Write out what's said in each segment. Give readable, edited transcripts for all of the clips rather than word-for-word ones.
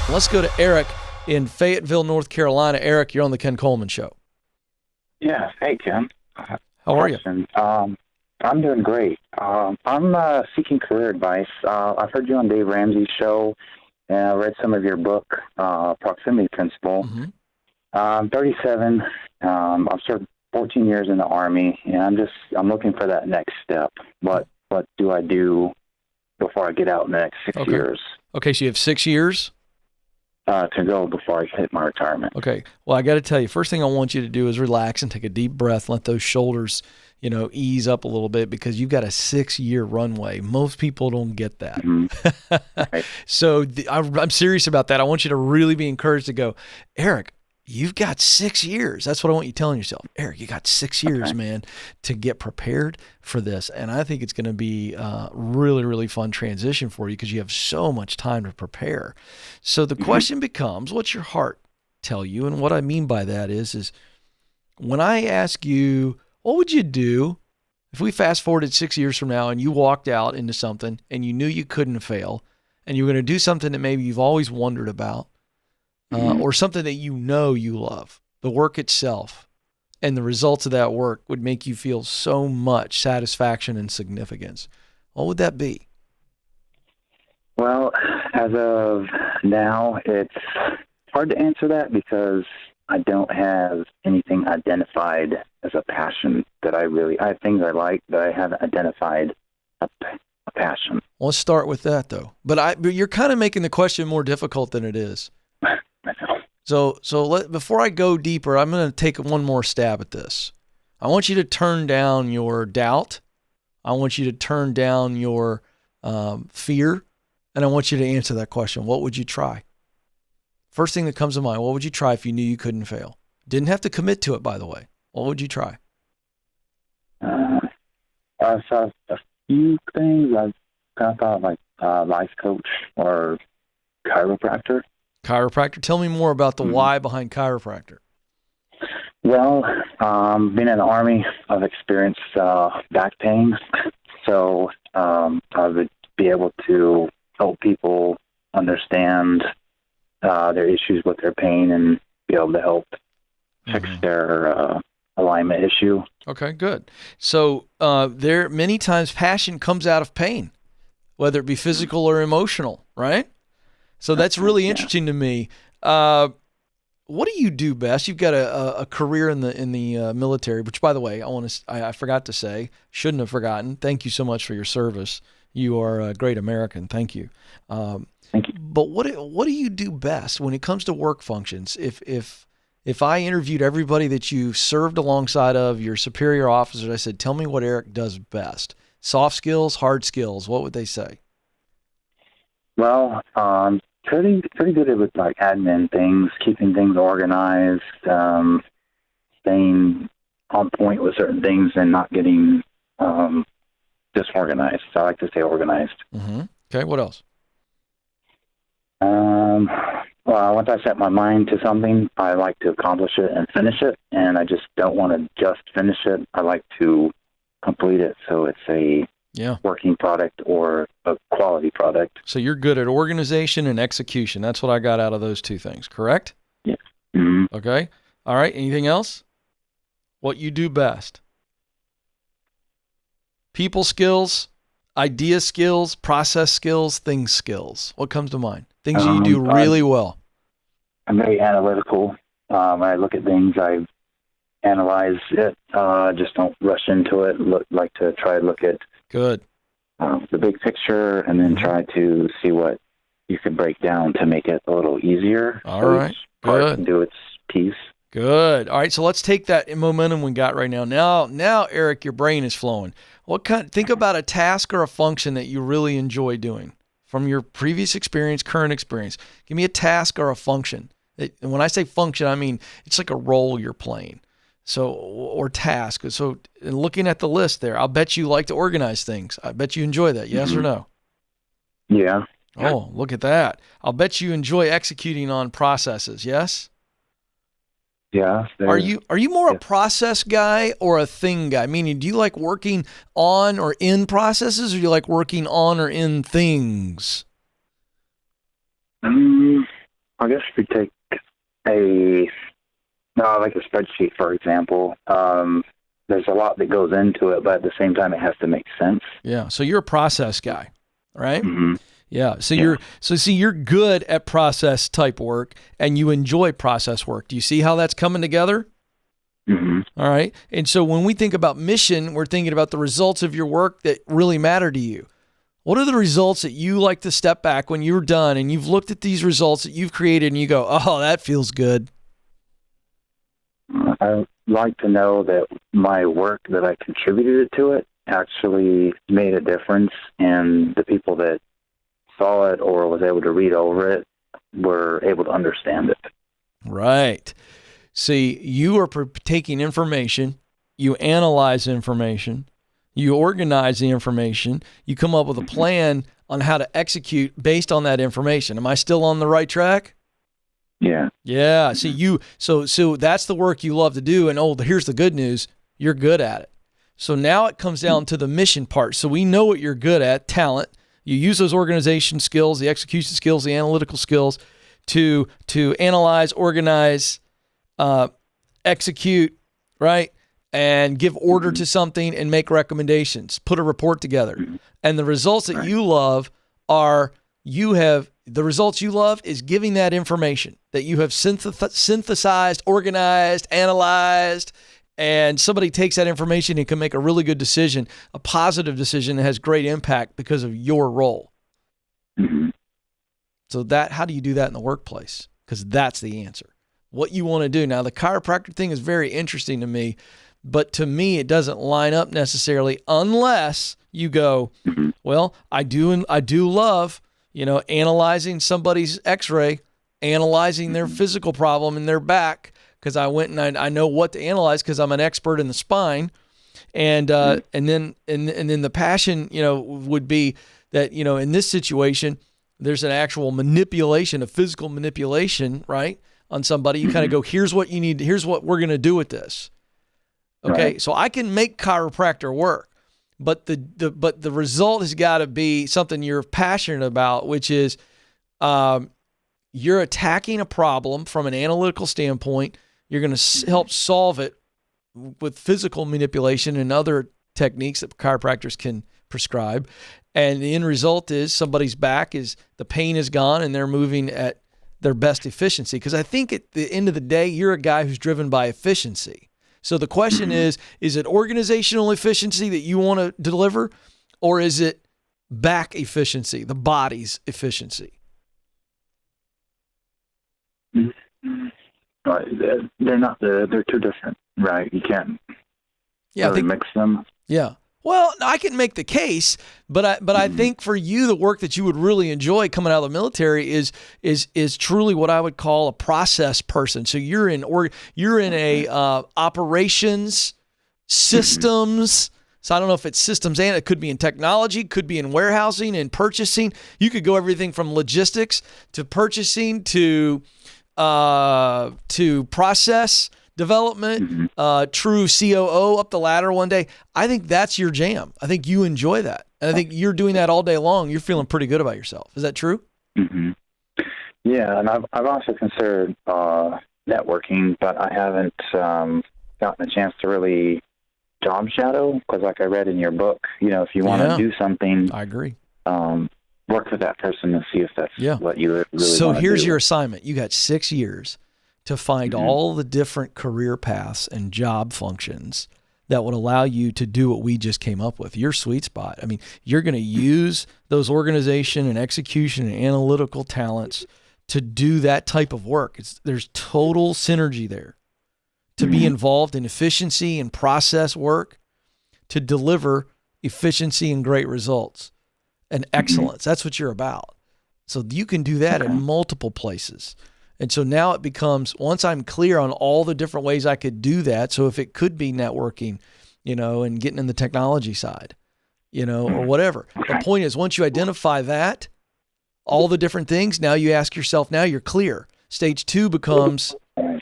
Let's go to Eric in Fayetteville, North Carolina. Eric, you're on the Ken Coleman Show. Yeah. Hey, Ken. How are you? I'm doing great. I'm seeking career advice. I've heard you on Dave Ramsey's show, and I read some of your book, Proximity Principle. Mm-hmm. I'm 37. I've served 14 years in the Army, and I'm looking for that next step. What do I do before I get out in the next 6 years? Okay, so you have 6 years? To go before I hit my retirement. Okay. Well, I got to tell you, first thing I want you to do is relax and take a deep breath. Let those shoulders, ease up a little bit because you've got a 6-year runway. Most people don't get that. Mm-hmm. Right. So I'm serious about that. I want you to really be encouraged to go, Eric, you've got 6 years. That's what I want you telling yourself. Eric, you got 6 years, man, to get prepared for this. And I think it's going to be a really, really fun transition for you because you have so much time to prepare. So the question becomes, what's your heart tell you? And what I mean by that is when I ask you, what would you do if we fast forwarded 6 years from now and you walked out into something and you knew you couldn't fail and you were going to do something that maybe you've always wondered about, or something that you love, the work itself, and the results of that work would make you feel so much satisfaction and significance. What would that be? Well, as of now, it's hard to answer that because I don't have anything identified as a passion that I have things I like, but I haven't identified a passion. Well, let's start with that, though. But you're kind of making the question more difficult than it is. So before I go deeper, I'm going to take one more stab at this. I want you to turn down your doubt. I want you to turn down your fear, and I want you to answer that question. What would you try? First thing that comes to mind, what would you try if you knew you couldn't fail? Didn't have to commit to it, by the way. What would you try? I saw a few things. I kind of thought like life coach or chiropractor. Chiropractor. Tell me more about the why behind chiropractor. Well, being in the Army, I've experienced back pain, so I would be able to help people understand their issues with their pain and be able to help fix their alignment issue. Okay, good. So there many times passion comes out of pain, whether it be physical or emotional, right? So that's really interesting to me. What do you do best? You've got a career in the military, which, by the way, I forgot to say, shouldn't have forgotten. Thank you so much for your service. You are a great American. Thank you. Thank you. But what do you do best when it comes to work functions? If I interviewed everybody that you served alongside of, your superior officers, I said, tell me what Eric does best. Soft skills, hard skills. What would they say? Well, pretty good with like admin things, keeping things organized, staying on point with certain things, and not getting disorganized. So I like to stay organized. Mm-hmm. Okay. What else? Well, once I set my mind to something, I like to accomplish it and finish it, and I just don't want to just finish it. I like to complete it so it's a working product or a quality product. So you're good at organization and execution. That's what I got out of those two things, correct? Yeah. Mm-hmm. Okay. All right. Anything else? What you do best? People skills, idea skills, process skills, things skills. What comes to mind? Things you do really well. I'm very analytical. When I look at things, I analyze it. Just don't rush into it. Like to try to look at good the big picture, and then try to see what you can break down to make it a little easier. All right. Each part can do its piece. Good. All right. So let's take that momentum we got right now. Now, Eric, your brain is flowing. Think about a task or a function that you really enjoy doing from your previous experience, current experience. Give me a task or a function. And when I say function, I mean it's like a role you're playing. So, or task. So, in looking at the list there, I'll bet you like to organize things. I bet you enjoy that. Yes or no? Yeah. Oh, look at that. I'll bet you enjoy executing on processes. Yes? Yeah. Are you more a process guy or a thing guy? Meaning, do you like working on or in processes, or do you like working on or in things? I guess if you take like a spreadsheet, for example, there's a lot that goes into it, but at the same time, it has to make sense. Yeah. So you're a process guy, right? Mm-hmm. Yeah. So you're good at process type work and you enjoy process work. Do you see how that's coming together? Mm-hmm. All right. And so when we think about mission, we're thinking about the results of your work that really matter to you. What are the results that you like to step back when you're done and you've looked at these results that you've created and you go, oh, that feels good? I like to know that my work that I contributed to it actually made a difference, and the people that saw it or was able to read over it were able to understand it. Right. See, you are taking information, you analyze information, you organize the information, you come up with a plan on how to execute based on that information. Am I still on the right track? Yeah. Yeah. See, so that's the work you love to do. And here's the good news. You're good at it. So now it comes down to the mission part. So we know what you're good at, talent. You use those organization skills, the execution skills, the analytical skills to analyze, organize, execute, right? And give order to something and make recommendations, put a report together. And the results that you love the results you love is giving that information that you have synthesized, organized, analyzed, and somebody takes that information and can make a really good decision, a positive decision that has great impact because of your role. Mm-hmm. So how do you do that in the workplace? Because that's the answer. What you want to do. Now, the chiropractor thing is very interesting to me, but to me, it doesn't line up necessarily unless you go, well, I do love, analyzing somebody's x-ray, analyzing their physical problem in their back, because I went and I know what to analyze because I'm an expert in the spine. And then the passion, would be that, in this situation, there's an actual manipulation, a physical manipulation, right, on somebody. You kind of go, here's what you need. Here's what we're going to do with this. Okay. Right. So I can make chiropractor work, but the result has got to be something you're passionate about, which is, you're attacking a problem from an analytical standpoint. You're going to help solve it with physical manipulation and other techniques that chiropractors can prescribe. And the end result is somebody's back the pain is gone and they're moving at their best efficiency. Because I think at the end of the day, you're a guy who's driven by efficiency. So the question is it organizational efficiency that you want to deliver, or is it back efficiency, the body's efficiency? They're not. They're two different, right? You can't really mix them. Yeah. Well, I can make the case, but I think for you, the work that you would really enjoy coming out of the military is truly what I would call a process person. So you're in a operations systems. So I don't know if it's systems, and it could be in technology, could be in warehousing and purchasing. You could go everything from logistics to purchasing to process development, true COO up the ladder one day. I think that's your jam. I think you enjoy that. And I think you're doing that all day long. You're feeling pretty good about yourself. Is that true? Mm-hmm. Yeah. And I've also considered networking, but I haven't gotten a chance to really job shadow, because like I read in your book, if you want to do something, I agree. Work with that person and see if that's what you really want to do. So here's your assignment. You got 6 years to find all the different career paths and job functions that would allow you to do what we just came up with, your sweet spot. I mean, you're going to use those organization and execution and analytical talents to do that type of work. There's total synergy there to be involved in efficiency and process work to deliver efficiency and great results and excellence. That's what you're about. So you can do that in multiple places. And so now it becomes, once I'm clear on all the different ways I could do that, so if it could be networking, and getting in the technology side, or whatever. The point is, once you identify that, all the different things, now you ask yourself, now you're clear. Stage 2 becomes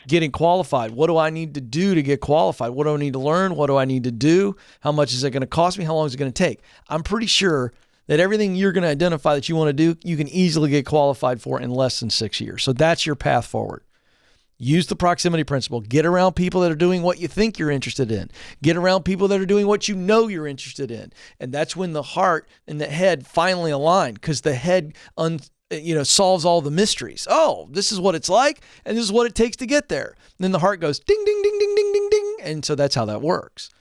getting qualified. What do I need to do to get qualified? What do I need to learn? What do I need to do? How much is it going to cost me? How long is it going to take? I'm pretty sure that everything you're going to identify that you want to do, you can easily get qualified for in less than 6 years. So that's your path forward. Use the proximity principle. Get around people that are doing what you think you're interested in. Get around people that are doing what you know you're interested in. And that's when the heart and the head finally align, because the head solves all the mysteries. Oh, this is what it's like, and this is what it takes to get there. And then the heart goes ding, ding, ding, ding, ding, ding, ding. And so that's how that works.